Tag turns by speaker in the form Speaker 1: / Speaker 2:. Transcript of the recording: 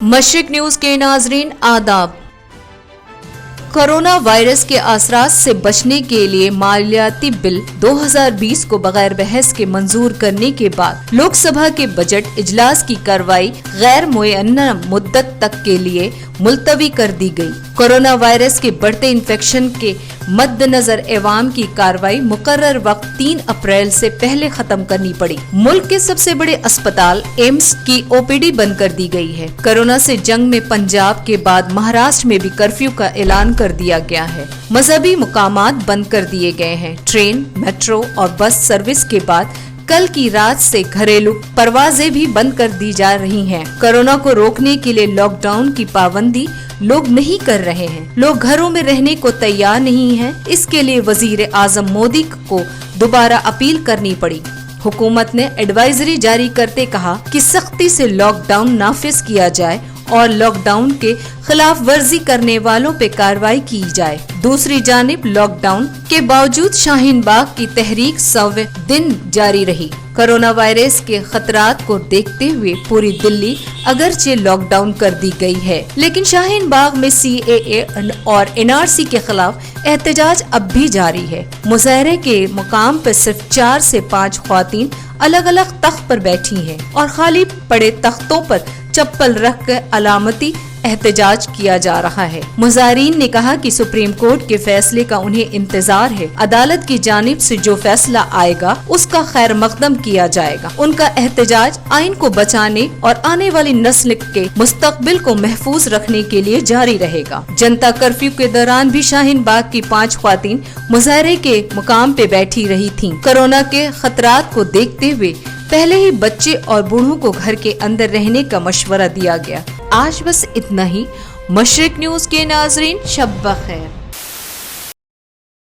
Speaker 1: मशरिक news के नाजरीन आदाब। कोरोना वायरस के असरात से बचने के लिए मालियाती बिल 2020 को बगैर बहस के मंजूर करने के बाद लोकसभा के बजट इजलास की कार्रवाई गैर मुअय्यना मुद्दत तक के लिए मुलतवी कर दी गई। कोरोना वायरस के बढ़ते इन्फेक्शन के मद्देनजर एवाम की कार्रवाई मुकर्रर वक्त 3 अप्रैल से पहले खत्म करनी पड़ी। मुल्क के सबसे बड़े अस्पताल एम्स की ओपीडी बंद कर दी गई है। कोरोना से जंग में पंजाब के बाद महाराष्ट्र में भी कर्फ्यू का ऐलान कर दिया गया है। मजहबी मुकामात बंद कर दिए गए हैं। ट्रेन, मेट्रो और बस सर्विस के बाद कल की रात से घरेलू परवाजें भी बंद कर दी जा रही हैं। कोरोना को रोकने के लिए लॉकडाउन की पाबंदी लोग नहीं कर रहे हैं। लोग घरों में रहने को तैयार नहीं हैं। इसके लिए वजीर आजम मोदी को दोबारा अपील करनी पड़ी। हुकूमत ने एडवाइजरी जारी करते कहा कि सख्ती से लॉकडाउन नाफिज किया जाए और लॉकडाउन के खिलाफ वर्जी करने वालों पे कार्रवाई की जाए। दूसरी जानिब लॉकडाउन के बावजूद शाहीन बाग की तहरीक 100वें दिन जारी रही। कोरोना वायरस के खतरात को देखते हुए पूरी दिल्ली अगरचे लॉकडाउन कर दी गई है, लेकिन शाहीन बाग में CAA और NRC के खिलाफ एहतजाज अब भी जारी है। मुजाहरे के मुकाम पर सिर्फ 4 से 5 ख्वातीन अलग अलग तख्त पर बैठी हैं और खाली पड़े तख्तों पर चप्पल रख कर अलामती एहतजाज किया जा रहा है। मुजाहरीन ने कहा कि सुप्रीम कोर्ट के फैसले का उन्हें इंतजार है। अदालत की जानिब से जो फैसला आएगा उसका खैर मकदम किया जाएगा। उनका एहतजाज आइन को बचाने और आने वाली नस्ल के मुस्तकबिल को महफूज रखने के लिए जारी रहेगा। जनता कर्फ्यू के दौरान भी शाहीन बाग की 5 ख्वातीन मुजाहरे के मुकाम पे बैठी रही थीं। कोरोना के खतरात को देखते हुए पहले ही बच्चे और बूढ़ों को घर के अंदर रहने का मशवरा दिया गया। आज बस इतना ही। मशरिक न्यूज के नाजरीन शब बखैर।